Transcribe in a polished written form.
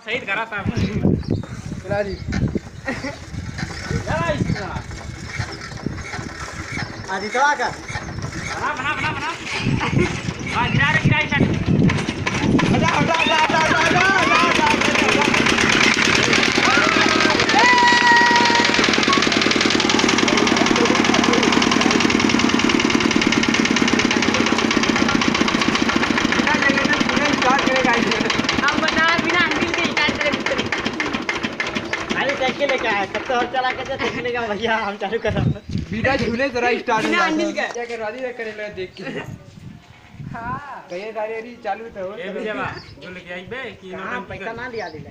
सही करा था चला जी आदि तो आकर बना बना बना बना हां गिरा छट हटा साइकिल लेके आया तब तो चला के साइकिल लेके भैया हम चालू कर रहा हूं बीटा झूले जरा स्टार्ट बिना अंडिल के क्या करवा दी करे ले देख के हां कहिए गाड़ी चालू तो ए भैया जो लेके आई बे कि पैसा ना लिया ले